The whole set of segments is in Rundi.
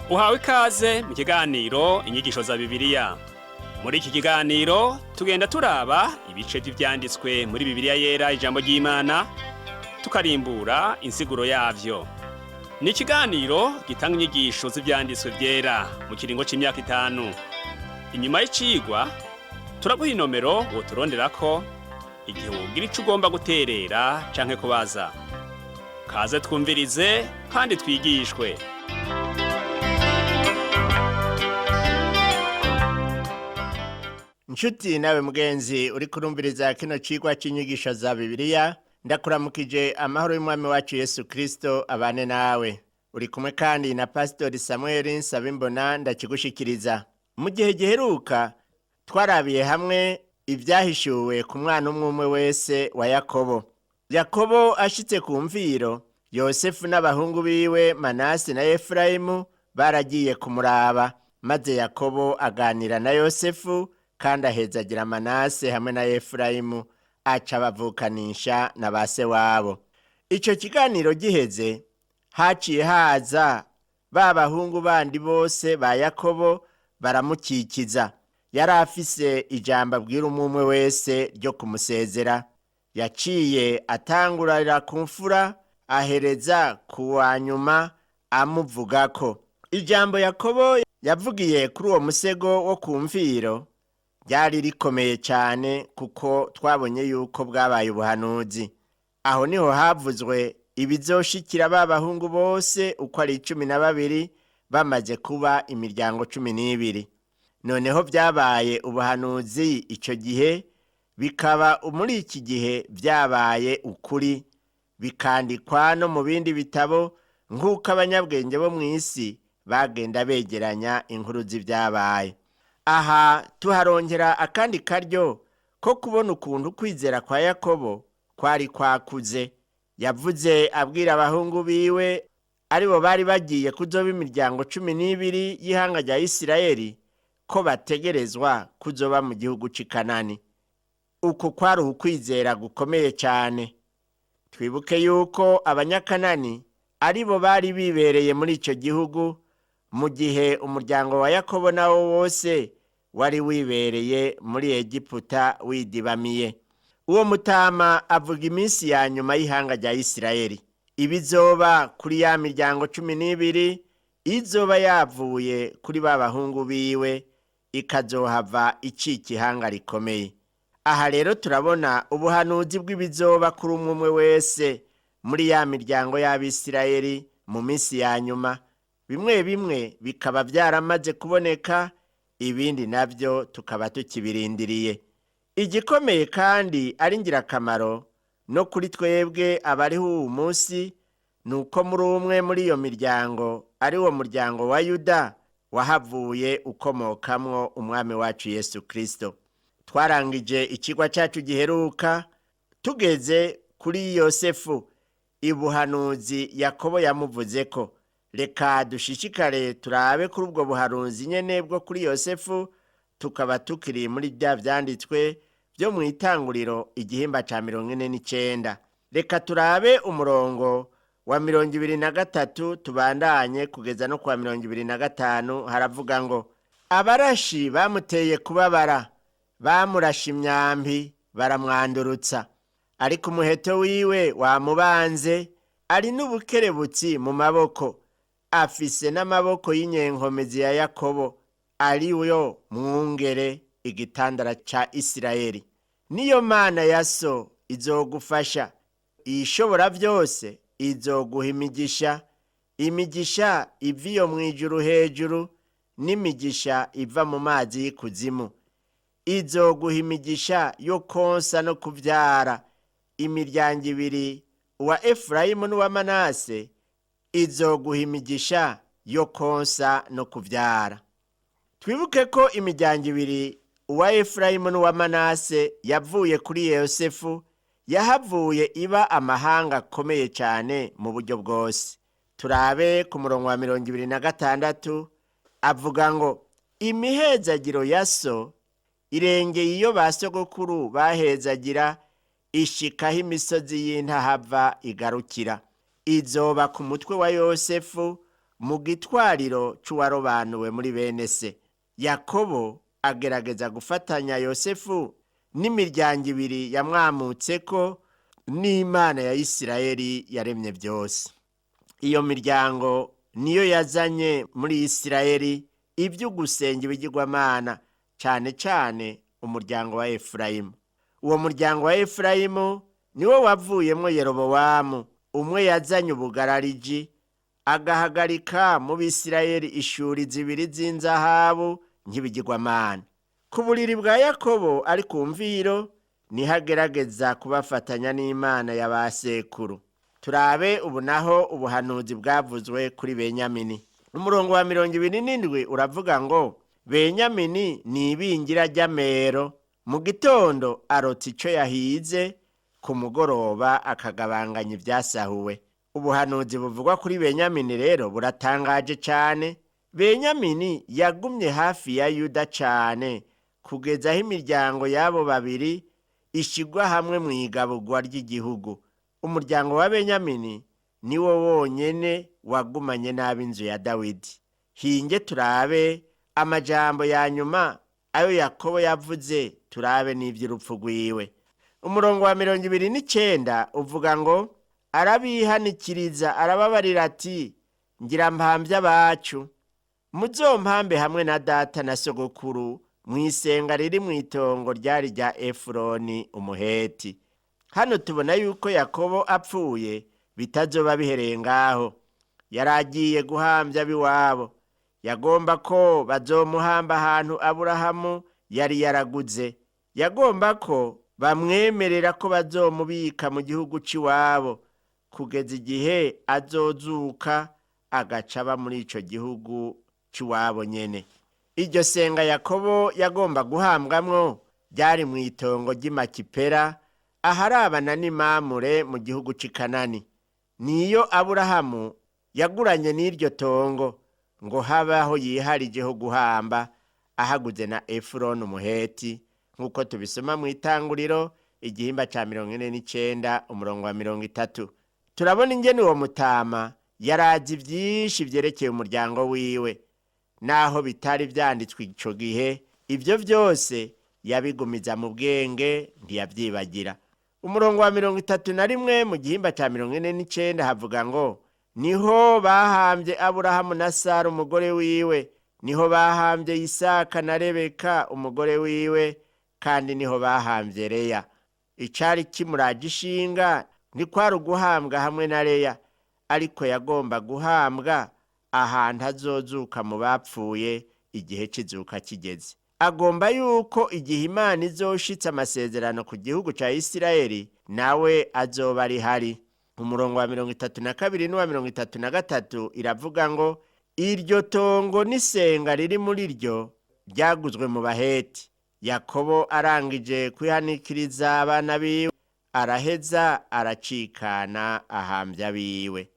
Uhawe ikaze mu kiganiro inyigisho za Bibiliya. Muri iki kiganiro tugenda turaba ibice vy'ivyanditswe muri Bibiliya yera ijambo ry'Imana, tukarimbura insiguro yavyo. Ni ikiganiro gitanga inyigisho z'ivyanditswe vyera mu kiringo c'imyaka 5. Inyuma y'icigwa turaguha inomero woturonderako igihe wogira ico ugomba guterera canke kubaza. Kaze twumvirize kandi twigishwe. Nshuti nawe mugenzi uri kurumviriza kino cigwa c'inyigisho za Bibiliya, ndakuramukije amahoro y'umwami wacu Yesu Kristo abane nawe. Uri kumwe kandi na Pastor Samuel Nsabimbona ndakigushikiriza. Mu gihe giheruka twarabiye hamwe ivyahishuwe ku mwana umwe wese wa Yakobo. Yakobo ashitse ku mviro, Yosefu n'abahungu biwe Manase na Efraimu baragiye kumuraba, maze Yakobo aganira na Yosefu kandi ahezagira Manase hamwe na Efraimu, aca bavukanisha na base wabo. Ico kiganiro giheze, haciye haza ba bahungu bandi bose ba Yakobo baramukikiza. Yari afise ijambo abwira umwe wese ryo kumusezera. Yaciye atangurira ku mfura ahereza ku wanyuma amuvugako. Ijambo Yakobo yavugiye kuri uwo musego wo ku mviro ryari rikomeye cyane, kuko twabonye yuko bwabaye ubuhanuzi. Aho niho havuzwe ibizoshikira ba bahungu bose uko ari 12 bamaze kuba imiryango 12. Noneho byabaye ubuhanuzi ico gihe, bikaba muri iki gihe byabaye ukuri, bikandikwa no mu bindi bitabo nk'uko abanyabwenge bo mw'isi bagenda begeranya inkuru z'ibyabaye. Aha tuharongera akandi karyo ko kubona ukuntu kwizera kwa Yakobo kwari kwakuze. Yavuze abwira abahungu biwe aribo bari bagiye kuzoba imiryango 12 y'ihanga rya Isirayeli ko bategerezwa kuzoba mu gihugu c'i Kanani. Uko kwari ukwizera gukomeye cyane. Twibuke yuko abanyakanani aribo bari bibereye muri ico gihugu, mu gihe umuryango wa Yakobo nawo wose wari wibereye muri Egiputa widibamiye. Uwo mutama avuga iminsi ya nyuma y'ihanga rya Isirayeli, ibizoba kuri ya miryango 12 izoba yavuye kuri ba bahungu biwe, ikazohava icika ihanga rikomeye. Aha rero turabona ubuhanuzi bw'ibizoba kuri umwe wese muri ya miryango y'Abisirayeli mu minsi ya nyuma. Bimwe bimwe bikaba byaramaze kuboneka, ibindi navyo tukaba tukibirindiriye. Igikomeye kandi ari ngirakamaro no kuri twebwe abariho uyu munsi, nuko muri umwe muri iyo miryango ari wo muryango wa Yuda wahavuye ukomokamwo umwami wacu Yesu Kristo. Twarangije ikigwa cyacu giheruka tugeze kuri Yosefu, ibuhanuzi Yakobo yamuvuzeko. Reka dushishikare turabe kuri ubwo buhanuzi nyene bwo kuri Yosefu, tukaba tukiri muri bya vyanditswe byo mu Itanguriro igihimba ca 49. Reka turabe umurongo wa 23 tubandanye kugeza no kwa 25. Haravuga ngo, abarashi bamuteye kubabara, bamurashe imyambi baramwandurutsa, ariko umuheto wiwe wamubanze, ari n'ubukerebutsi mu maboko, afise n'amaboko y'inyenkomezi ya Yakobo, ari yo mwungere igitandara ca Isirayeli. Niyo Mana ya so izogufasha, ishobora byose izoguha imigisha, imigisha iviyo mwijuru hejuru n'imigisha iva mu mazi y'ikuzimu. Izoguha imigisha yo konsa no kuvyara. Imiryango 2, uwa Efraimu n'uwa Manase, izoguha imigisha yo konsa no kuvyara. Twibuke ko imiryango 2, uwa Efraimu n'uwa Manase, yavuye kuri Yosefu, yahavuye iba amahanga akomeye cyane mu buryo bwose. Turabe ku murongo wa 26, avuga ngo, imihezagiro ya so irengeye iyo ba sogokuru bahezagira, ishikaho imisozi y'intahava igarukira. Izoba ku mutwe wa Yosefu, mu gitwariro c'uwarobanuwe muri bene se. Yakobo agerageza gufatanya Yosefu n'imiryango ibiri yamwamutseko n'Imana ya Isirayeli yaremye byose. Iyo miryango niyo yazanye muri Isirayeli ibyo gusenga ibigirwamana, cyane cyane umuryango wa Efurayimu. Uwo muryango wa Efurayimu niwo wavuyemo Yerobowamu, umwe yazanye ubugarariji agahagarika mu Bisirayeli ishuri zibiri z'inzahabu nk'ibigirwamana. Ku buriri bwa Yakobo ari ku mviro nihagerageza kubafatanya n'Imana ya ba sekuru. Turabe ubu naho ubuhanuzi bwavuzwe kuri Benyamini. Umurongo wa 27 uravuga ngo Benyamini ni ibingira ry'amero, mu gitondo arota ico yahize, ku mugoroba akagabanganya ibyasahuwe. Ubuhanuzi buvugwa kuri Benyamini rero buratangaje cyane. Benyamini yagumye hafi ya Yuda cyane kugeza aho imiryango yabo babiri ishigwa hamwe mu igaburwa ry'igihugu. Umuryango wa Benyamini niwo wonyene wagumanye n'ab'inzu ya Dawidi. Hinge turabe amajambo ya nyuma ayo Yakobo yavuze, turabe n'ivy'urupfu rwiwe. Umurongo wa 29 uvuga ngo arabihanikiriza arababarira ati, ngira mpambya bacu, muzompambe hamwe na data na sogokuru mwisenga riri mu itongo ryari rya Efuroni umuheti. Hano tubona yuko Yakobo apfuye bitazoba bihereye ngaho. Yaragiye guhambya biwabo. Yagomba ko bazomuhamba ahantu Aburahamu yari yaraguze. Yagomba ko bamwemerera ko bazomubika mu gihugu c'iwabo kugeza igihe azozuka agacaba muri ico gihugu c'iwabo nyene. Iryo senga Yakobo yagomba guhambwamwo ryari mu itongo ry'Imakipera aharabana n'Imamure mu gihugu c'i Kanani. Niyo Aburahamu yaguranye n'iryo tongo ngo habaho yiharijeho guhamba ahaguze na Efuroni umuheti, nk'uko tubisoma mu Itanguriro igihimba ca 49 umurongo wa 30. Turabona ingene uwo mutama yarazi vyinshi vyerekeye umuryango wiwe, naho bitari vyanditswe ico gihe, ivyo vyose yabigumiza mu bwenge ntiyavyibagira. Umurongo wa 31 mu gihimba ca 49 havuga ngo niho bahambye Aburahamu na Sara umugore wiwe, niho bahambye Isaka na Rebeka umugore wiwe, kandi niho bahambye Leya. Icari kimuraje ishinga ni kwari uguhambwa hamwe na Leya, ariko yagomba guhambwa ahantu azozuka mu bapfuye igihe c'izuka kigeze. Agomba yuko igihe Imana izoshitsa amasezerano ku gihugu ca Isirayeli nawe azoba ari hari. Umurongo wa 32 n'uwa 33 iravuga ngo iryo tongo n'isenga riri muri ryo ryaguzwe mu Baheti. Yakobo arangije kwihanikiriza abana biwe araheza aracikana ahambya biwe.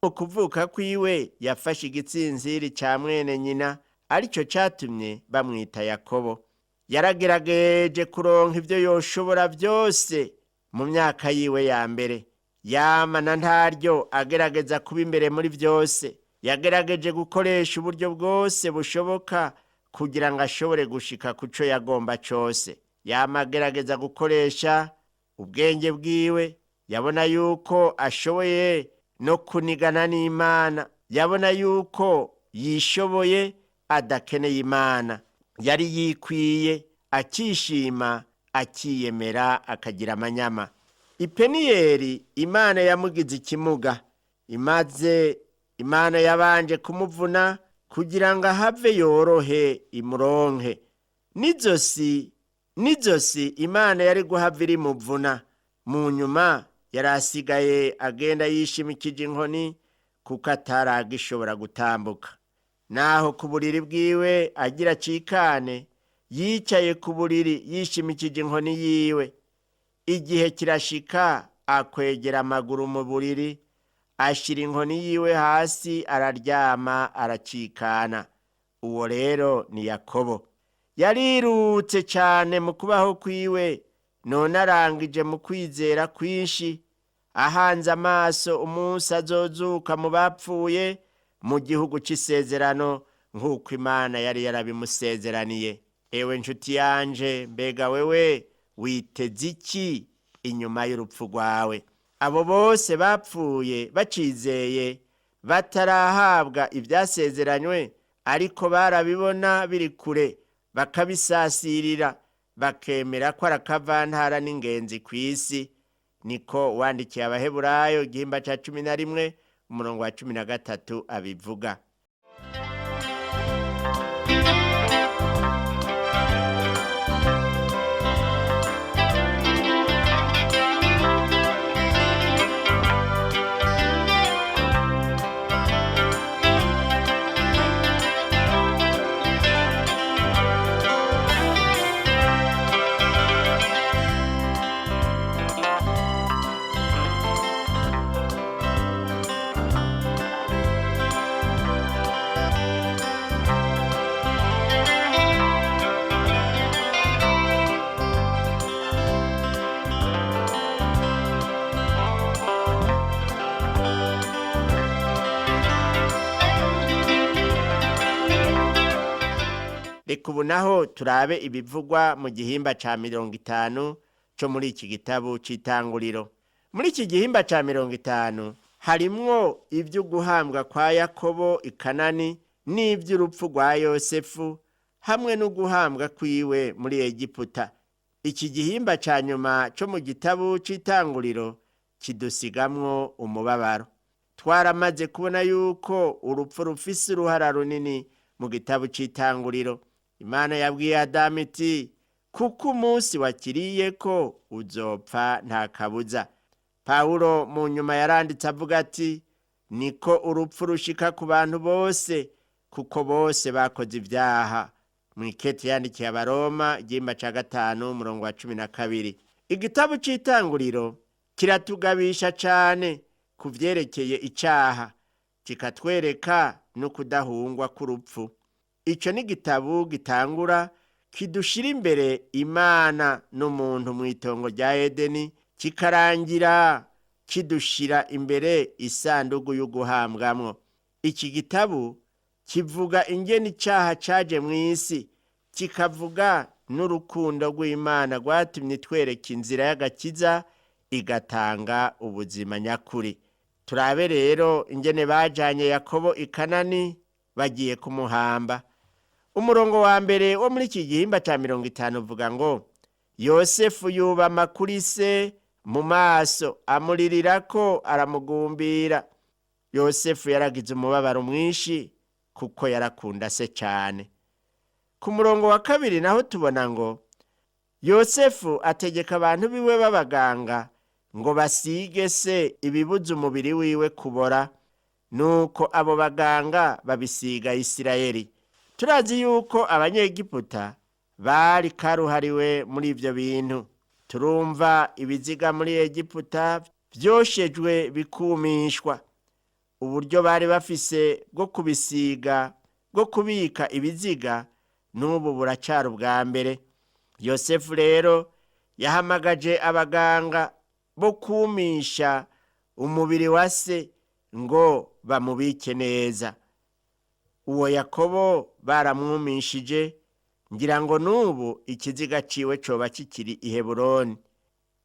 Mu kuvuka kwiwe yafashe igitsinziri ca mwene nyina, arico catumye bamwita Yakobo. Yaragerageje kuronka ivyo yoshobora byose mu myaka yiwe ya mbere. Yamana ntaryo agerageza kuba imbere muri byose. Yagerageje gukoresha uburyo bwose bushoboka kugira ngo ashobore gushika kuco yagomba cose. Yamagerageza gukoresha ubwenge bwiwe. Yabona yuko ashoboye no kunigana n'Imana. Yabona yuko yishoboye adakeneye Imana. Yari yikwiye, akishima, akiyemera, akagira amanyama. Ipeniyeli Imana yamugize ikimuga, imaze Imana yabanje kumuvuna kugira ngo ahave yorohe imuronke. Nizosi Imana yari guhava irimuvuna. Mu nyuma yarasigaye agenda yishimikije inkoni kuko ataragishobora gutambuka. Naho ku buriri bwiwe agira cikane, yicaye ku buriri yishimikije inkoni yiwe. Igihe kirashika akwegera amaguru mu buriri, ashira inkoni yiwe hasi araryama aracikana. Uwo rero ni Yakobo. Yarirutse cyane mu kubaho kwiwe, none arangije mu kwizera kwinshi, ahanze amaso umunsi azozuka mu bapfuye mu gihugu c'isezerano nk'uko Imana yari yarabimusezeraniye. Ewe nshuti yanje, mbega wewe witeze iki inyuma y'urupfu rwawe? Abo bose bapfuye bacizeye batarahabwa ibyasezeranywe, ariko barabibona biri kure bakabisasirira, bakemera ko arakavantara n'ingenzi ku isi. Niko wandikiye Abaheburayo igihimba ca 11 umurongo wa 13 abivuga. Reka ubu naho turabe ibivugwa mu gihimba ca 50 co muri iki gitabo c'Itanguriro. Muri iki gihimba ca 50 harimwo ivyo guhambwa kwa Yakobo i Kanani n'ivy'urupfu rwa Yosefu hamwe no guhambwa kwiwe muri Egiputa. Iki gihimba ca nyuma co mu gitabo c'Itanguriro kidusigamwo umubabaro. Twaramaze kubona yuko urupfu rufise uruhara runini mu gitabo c'Itanguriro. Imana yabwiye Adamu iti, kuko umunsi wakiriye ko uzopfa nta kabuza. Pawulo mu nyuma yaranditse avuga ati, niko urupfu rushika ku bantu bose, kuko bose bakoze ibyaha. Mwikete yandikiye Abaroma igihimba ca 5 umurongo wa 12. Igitabo c'Itanguriro kiratugabisha cane ku vyerekeye icaha, kikatwereka no kudahungwa k'urupfu. Ico ni igitabo gitangura kidushira imbere Imana n'umuntu mu itongo rya Edeni, kikarangira kidushira imbere isandugu y'uguhambwamwo. Iki gitabo kivuga ingene icaha caje mw'isi, kikavuga n'urukundo rw'Imana rwatumye twereka inzira y'agakiza igatanga ubuzima nyakuri. Turabe rero ingene bajanye Yakobo i Kanani bagiye kumuhamba. Umurongo wa mbere wo muri iki gihimba ca 50 uvuga ngo, Yosefu yubama kuri se mu maso amurirako aramugumbira. Yosefu yaragize umubabaro mwinshi kuko yarakunda se cyane. Ku murongo wa kabiri naho tubona ngo, Yosefu ategeka abantu biwe b'abaganga ngo basige se ibibuza umubiri wiwe kubora, nuko abo baganga babisiga Isirayeli. Turazi yuko Abanyegiputa bari karuhariwe muri ivyo bintu. Turumva ibiziga muri Egiputa vyoshejwe bikumishwa. Uburyo bari bafise bwo kubisiga, bwo kubika ibiziga, n'ubu buracari ubwa mbere. Yosefu rero yahamagaje abaganga bo kumisha umubiri wa se ngo bamubike neza. Uwo Yakobo baramwumishije, ngira ngo n'ubu ikiziga ciwe coba kikiri i Heburoni.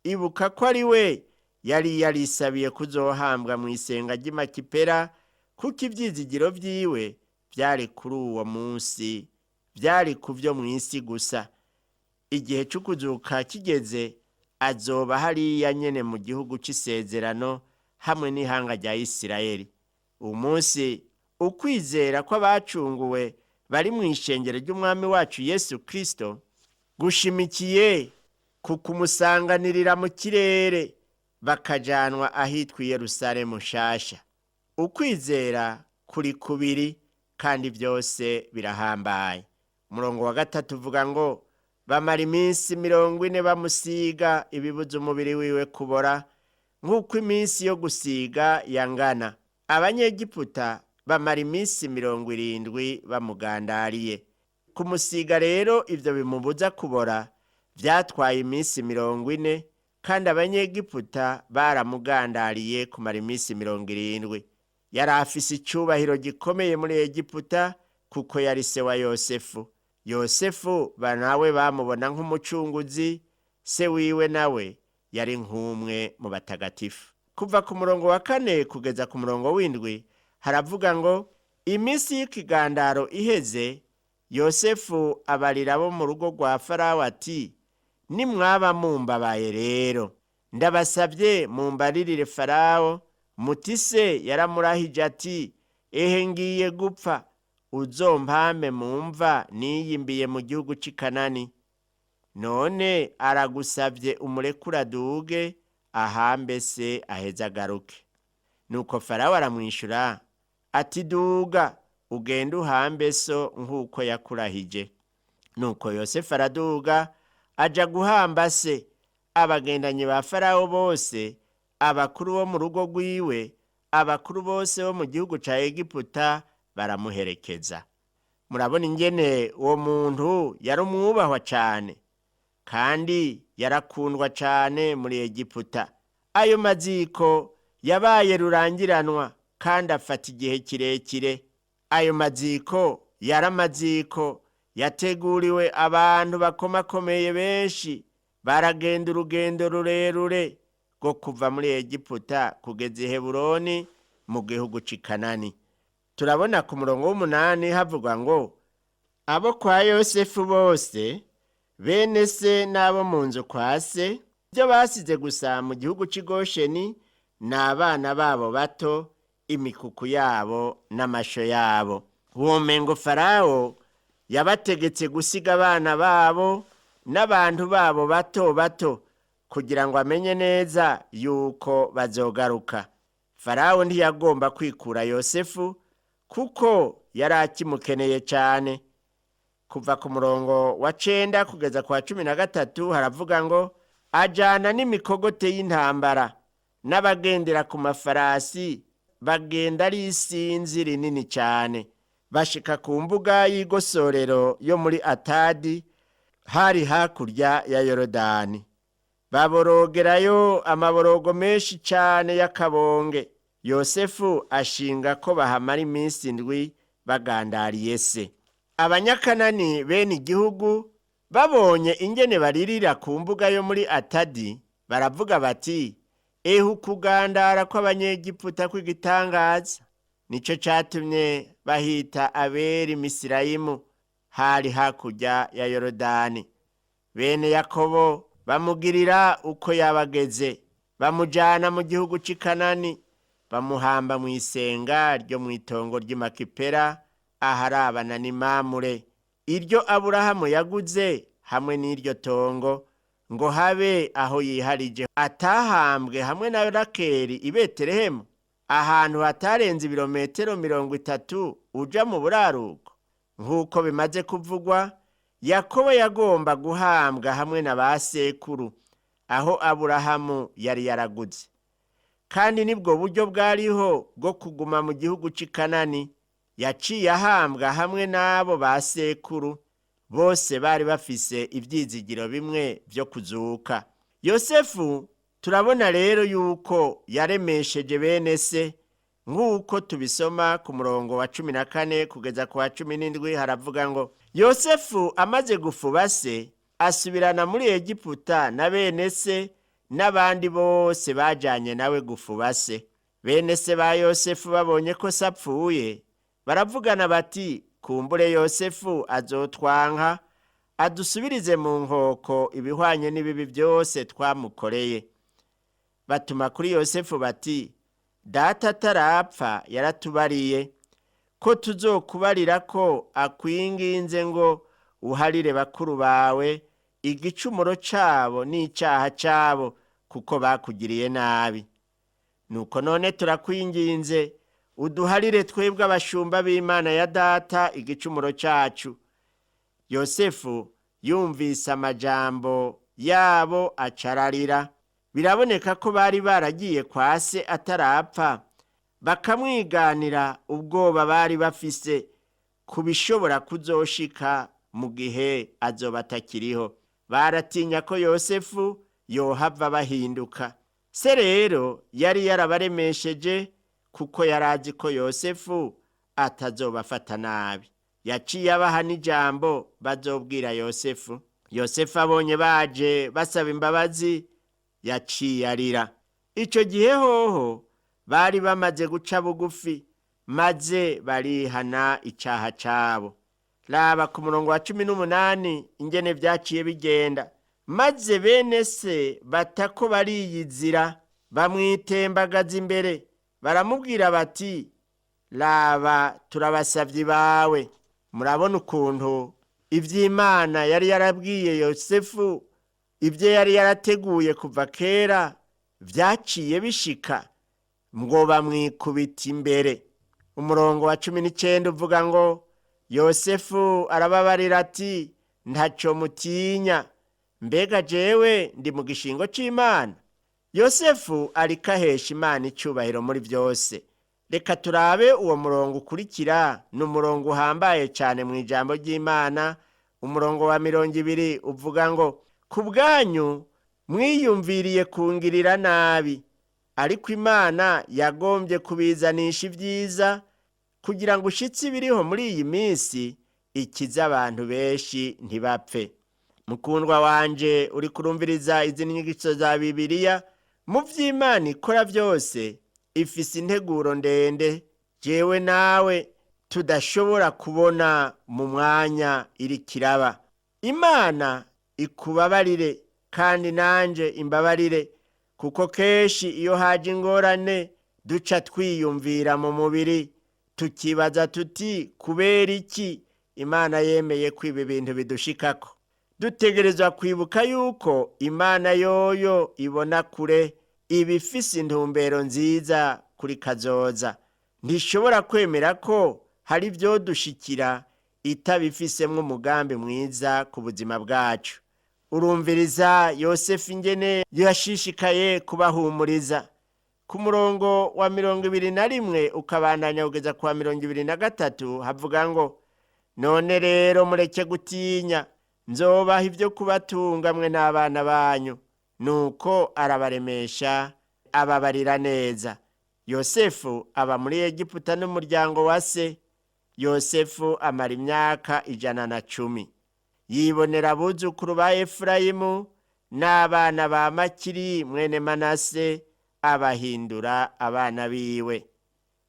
Ibuka ko ari we yari yarisabiye kuzohambwa mu isenga ry'Imakipera, kuko ivyizigiro vyiwe vyari kuri uwo munsi, vyari ku vyo mw'isi gusa. Igihe c'ukuzuka kigeze, azoba hariya nyene mu gihugu c'isezerano hamwe n'ihanga rya Isirayeli. Uwo munsi ukwizera kw'abacunguwe bari mu ishengero ry'Umwami wacu Yesu Kristo gushimikiye ku kumusanganirira mu kirere, bakajanwa ahitwa Yerusalemu nshasha. Ukwizera kuri kubiri kandi byose birahambaye. Umurongo wa 3 uvuga ngo, bamara iminsi 40 bamusiga ibibuza umubiri wiwe kubora, nk'uko iminsi yo gusiga yangana. Abanyegiputa bamara iminsi 70 bamugandariye. Kumusiga rero ivyo bimubuza kubora vyatwaye iminsi 40, kandi Abanyegiputa baramugandariye kumara iminsi 70. yari afise icubahiro gikomeye muri Egiputa kuko yari se wa Yosefu. Yosefu nawe bamubona nk'umucunguzi, se wiwe nawe yari nk'umwe mu batagatifu. Kuva ku murongo wa 4 kugeza ku murongo w'7 haravuga ngo iminsi y'ikigandaro iheze, Yosefu abarira abo mu rugo rwa Farawo ati, nimwaba mumbabaye rero, ndabasabye mumbaririre Farawo, muti se yaramurahije ati, ehe ngiye gupfa, uzompampe mumva niyimbiye mu gihugu c'i Kanani. None aragusabye umurekura duge ahambe se aheze agaruke. Nuko Farawo aramwishura ati, duga ugende uhambe so nk'uko yakurahije. Nuko Yosefu araduga aja guhamba se. Abagendanyi ba Farawo bose, abakuru bo mu rugo rwiwe, abakuru bose bo mu gihugu ca Egiputa baramuherekeza. Murabona ingene uwo muntu yari umwubahwa cane kandi yarakundwa cane muri Egiputa. Ayo maziko yabaye rurangiranwa kandi afata igihe kirekire. Ayo maziko yari amaziko yateguriwe abantu bakomakomeye benshi, baragenda urugendo rurerure rwo kuva muri Egiputa kugeza i Heburoni mu gihugu c'i Kanani. Turabona ku murongo w'8 havuga ngo abo kwa Yosefu bose, bene se n'abo mu nzu kwa se, ibyo basize gusa mu gihugu c'i Gosheni n'abana babo bato, imikuku yabo n'amasho yabo. Womengo Farawo yabategetse gusiga abana babo n'abantu babo bato bato kugira ngo amenye neza yuko bazogaruka. Farawo ntiyagomba kwikura Yosefu kuko yari akimukeneye cyane. Kuva ku murongo wa 9 kugeza ku wa 13 haravuga ngo ajana n'imikogote y'intambara n'abagendera ku mafarasi, bagenda ari isinzi rinini cyane. Bashika ku mbuga y'igosorero yo muri Atadi, hari hakurya ya Yorodani. Baborogerayo amaborogo menshi cyane y'akabonge. Yosefu ashinga ko bahamara iminsi 7 bagandariye se. Abanyakanani bene igihugu babonye ingene baririra ku mbuga yo muri Atadi, baravuga bati, ehu kugandara kw'abanyegiputa kw'igitangaza. Nico catumye bahita Aberi Misirayimu, hari hakurya ya Yorodani. Bene Yakobo bamugirira uko yabageze, bamujana mu gihugu c'i Kanani, bamuhamba mu isenga ryo mu itongo ry'i Makipela aharabana ni Mamure, iryo Aburahamu yaguze hamwe n'iryo tongo ngo habe aho yiharije, atahambwe hamwe na Rakeli i Betelehemu, ahantu hatarenze ibirometero 30 uja mu buraruko. Nk'uko bimaze kuvugwa, Yakobo yagomba guhambwa hamwe na ba sekuru aho Aburahamu yari yaraguze, kandi nibwo buryo bwariho bwo kuguma mu gihugu c'i Kanani. Yaciye ahambwa hamwe n'abo ba sekuru, bose bari bafise ivyizigiro bimwe vyo kuzuka. Yosefu turabona rero yuko yaremesheje bene se, nk'uko tubisoma ku murongo wa 14 kugeza ku wa 17 haravuga ngo Yosefu amaze gufuba se, asubirana muri Egiputa na bene se n'abandi bose bajanye nawe gufuba se. Bene se ba Yosefu babonye ko sapfuye, baravugana bati, kumbure Yosefu azotwanka adusubirize mu nkoko ibihwanye n'ibibi byose twamukoreye. Batuma kuri Yosefu bati, data atarapfa yaratubariye ko tuzokubarira ko akwinginze ngo uharire bakuru bawe igicumuro cabo n'icaha cabo, kuko bakugiriye nabi. Nuko none turakwinginze uduharire twebwe abashumba b'Imana ya data igicumuro cacu. Yosefu yumvise amajambo yabo acararira. Biraboneka ko bari baragiye kwa se atarapfa, bakamwiganira ubwoba bari bafise kubishobora kuzoshika mu gihe azoba atakiriho. Baratinya ko Yosefu yohava bahinduka. Se rero yari yarabaremesheje kuko yari azi ko Yosefu atazobafata nabi. Yaciye abaha n'ijambo bazobwira Yosefu. Yosefu abonye baje basaba imbabazi, yaciye arira. Ico gihe hoho bari bamaze guca bugufi, maze barihana icaha cabo. Raba ku murongo wa 18 ingene vyaciye bigenda. Maze bene se batako bariyizira, bamwitembagaza imbere, baramubwira bati, raba turabasavyi bawe. Murabona ukuntu ivy'Imana yari yarabwiye Yosefu, ivyo yari yarateguye kuva kera, vyaciye bishika, ngo bamwikubita imbere. Umurongo wa 19 uvuga ngo, Yosefu arababarira ati, ntaco mutinya, mbega jewe ndi mu gishingo c'Imana. Yosefu ariko ahesha Imana icubahiro muri vyose. Reka turabe uwo murongo ukurikira, n'umurongo uhambaye cyane mu ijambo ry'Imana. Umurongo wa 20 uvuga ngo, ku bwanyu mwiyumviriye kungirira nabi, ariko Imana yagombye kubizanisha ibyiza, kugira ngo ushitsi biriho muri iyi minsi ikiza abantu benshi ntibapfe. Mukundwa wanje uri kurumviriza izi nyigisho za Bibiliya, mu vy'Imana ikora byose ifise integuro ndende jewe nawe tudashobora kubona mu mwanya iri kiraba. Imana ikubabarire kandi nanje imbabarire, kuko keshi iyo haje ingorane duca twiyumvira mu mubiri, tukibaza tuti kubera iki Imana yemeye ko ibi bintu bidushikako. Dutegerezwa kwibuka yuko Imana yoyo ibona kure, ibifise intumbero nziza kuri kazoza. Ntishobora kwemera ko hari ibyo dushikira itabifisemwo umugambi mwiza ku buzima bwacu. Urumviriza Yosefu ingene yashishikaye kubahumuriza. Ku murongo wa 21 ukabandanya kugeza kwa 23 havuga ngo, none rero mureke gutinya, nzobaha ibyo kubatunga mwe n'abana banyu. Nuko arabaremesha, ababarira neza. Yosefu aba muri Egiputa n'umuryango wa se. Yosefu amara imyaka 110. Yibonera abuzukuru ba Efurayimu n'abana ba Makiri mwene Manase, abahindura abana biwe.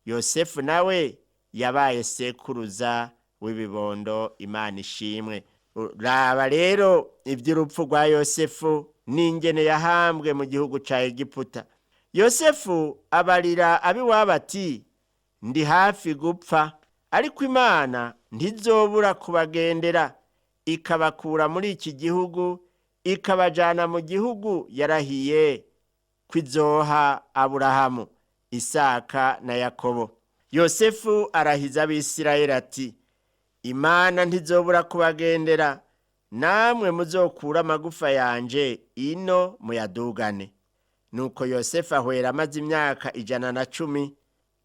Yosefu nawe yabaye sekuruza w'ibibondo. Imana ishimwe. Raba rero iby'urupfu rwa Yosefu n'ingene yahambwe mu gihugu ca Egiputa. Yosefu abarira abiwabo ati, ndi hafi gupfa, ariko Imana ntizobura kubagendera, ikabakura muri iki gihugu, ikabajana mu gihugu yarahiye kwizoha Aburahamu, Isaka na Yakobo. Yosefu arahiza Abisirayeli ati, Imana ntizobura kubagendera, namwe muzokura amagufa yanje ino muyadugane. Nuko Yosefu ahwera amaze imyaka 110,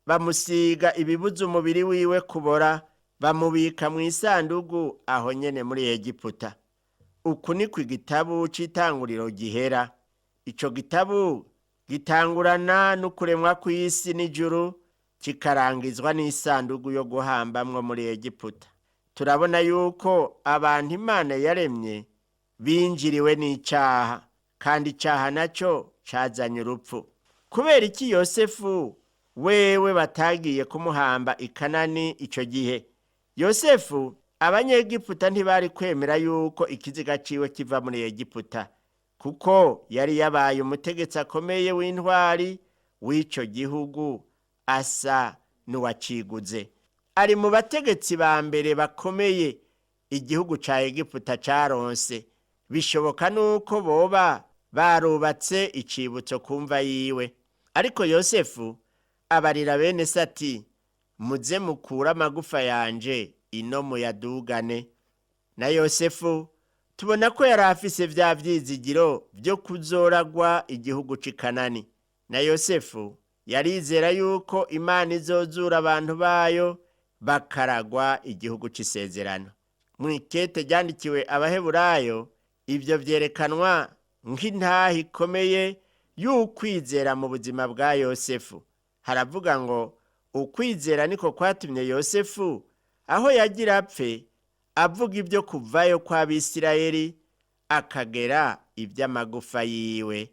bamusiga ibibuza umubiri wiwe kubora, bamubika mu isandugu aho nyene muri Egiputa. Uku ni igitabu c'itanguriro gihera. Ico gitabu gitangurana n'ukuremwa kw'isi n'ijuru, kikarangizwa n'isandugu yo guhambamwo muri Egiputa. Turabona yuko abantu Imana yaremye binjiriwe n'icaha, kandi icaha naco cazanye urupfu. Kubera iki Yosefu wewe batagiye kumuhamba i Kanani ico gihe? Yosefu abanyegiputa ntibari kwemera yuko ikiziga ciwe kiva muri Egiputa, kuko yari yabaye umutegetsi akomeye w'intwari w'ico gihugu, asa n'uwaciguze. Ari mu bategetsi ba mbere bakomeye igihugu ca Egiputa caronse. Bishoboka nuko boba barubatse icibutso kumva yiwe. Ariko Yosefu abarira bene se ati, muze mukura amagufa yanje ino muyadugane. Na Yosefu tubona ko yari afise vya vyizigiro vyo kuzoragwa igihugu c'i Kanani. Na Yosefu yarizera yuko Imana izozura abantu bayo bakaragwa igihugu c'isezerano. Mw'ikete ryandikiwe Abaheburayo, ivyo vyerekanwa nk'intahe ikomeye y'ukwizera mu buzima bwa Yosefu. haravuga ngo ukwizera niko kwatumye Yosefu aho yagira apfe avuga ibyo kuvayo kw'Abisirayeli akagera iby'amagufa yiwe.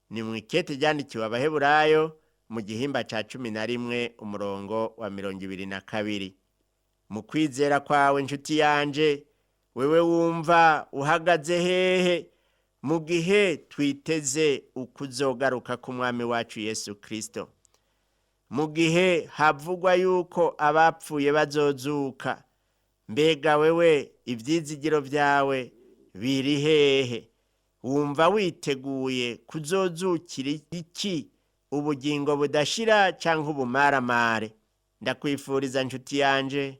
Ni mu ikete ryandikiwe Abaheburayo mu gihimba ca 11 umurongo wa 22. Mu kwizera kwawe nshuti yanje, wewe wumva uhagaze hehe mu gihe twiteze ukuzogaruka k'Umwami wacu Yesu Kristo? Mu gihe havugwa yuko abapfuye bazozuka, mbega wewe ivyizigiro vyawe biri hehe? Wumva witeguye kuzozukira iki, ubugingo budashira canke ubumaramare? Ndakwifuriza nshuti yanje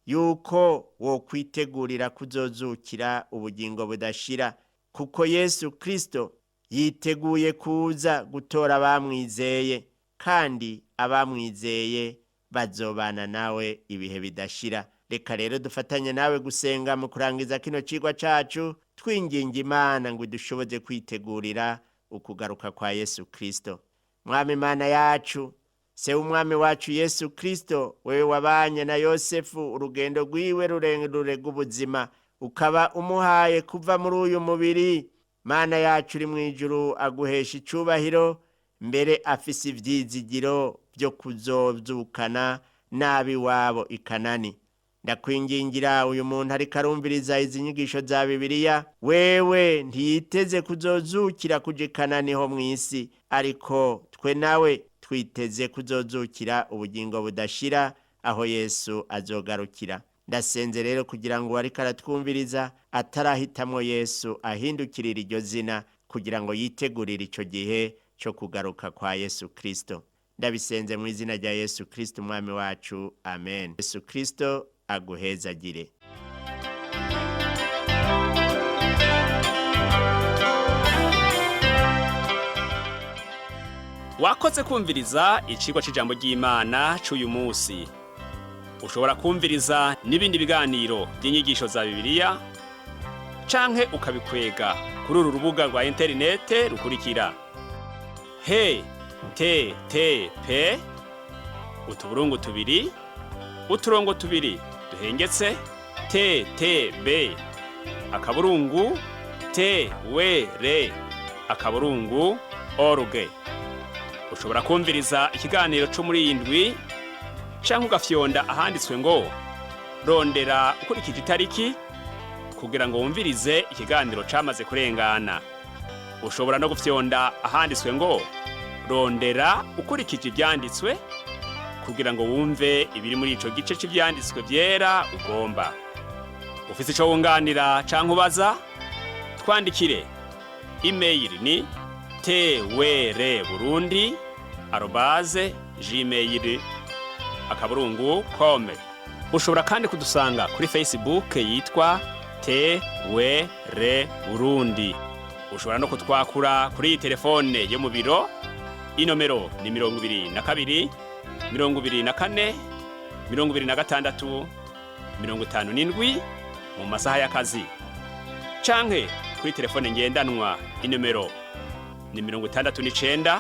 yuko wokwitegurira kuzozukira ubugingo budashira, kuko Yesu Kristo yiteguye kuza gutora abamwizeye, kandi abamwizeye bazobana nawe ibihe bidashira. Reka rero dufatanye nawe gusenga mu kurangiza kino cigwa cacu, twinginga Imana ngo dushoboze kwitegurira ukugaruka kwa Yesu Kristo. Mwami Mana yacu, se umwami wacu Yesu Kristo, wewe wabanye na Yosefu urugendo rwiwe rurerure rw'ubuzima, ukaba umuhaye kuva muri uyu mubiri. Mana yacu uri mwijuru, aguhesha icubahiro, mbere afise ivyizigiro byo kuzozukana nabi wabo i Kanani. Ndakwingingira uyu muntu ariko arumviriza izi nyigisho za Bibiliya, wewe ntiyiteze kuzozukira kuja i Kanani ho mw'isi, ariko twe nawe twiteze kuzozukira ubugingo budashira aho Yesu azogarukira. Ndasenze rero kugira ngo ariko aratwumviriza atarahitamwo Yesu ahindukirira iryo zina, kugira ngo yitegurire ico gihe cyo kugaruka kwa Yesu Kristo. Ndabisenze mu izina rya Yesu Kristo umwami wacu, amen. Yesu Kristo aguhezagire. Wakoze kumviriza icigwa c'ijambo ry'Imana c'uyu musi. Ushobora kumviriza n'ibindi biganiro by'inyigisho za Bibiliya, canke ukabikwega kuri uru rubuga rwa interinete rukurikira: http utuburungu tubiri uturongo tubiri duhengetse ttb akaburungu twr akaburungu.org. Ushobora kumviriza ikiganiro cyo muri indwi, canke ugafyonda ahanditswe ngo rondera ukurikije itariki, kugira ngo wumvirize ikiganiro camaze kurengana. Ushobora no gufyonda ahanditswe ngo rondera ukurikije ibyanditswe, kugira ngo wumve ibiri muri ico gice cy'ivyanditswe vyera ugomba. Ufise ico wunganira canke ubaza, twandikire. Email ni twr@gmail.com. Ushobora kandi kudusanga kuri Facebook yitwa TWR Burundi. Ushobora no kutwakura kuri iyi telefone yo mu biro. Inomero ni 22 24 26 57 mu masaha y'akazi. Canke kuri telefone ngendanwa, inomero ni 69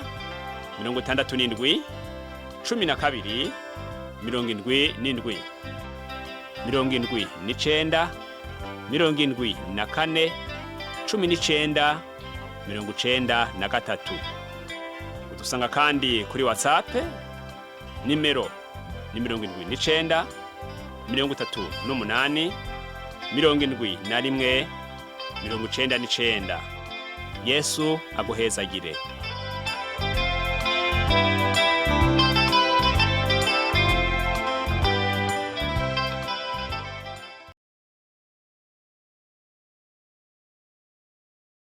67 12 77 79 74 19 93. Udusanga kandi kuri WhatsApp, nimero ni 79 38 71 99. Yesu aguhezagire.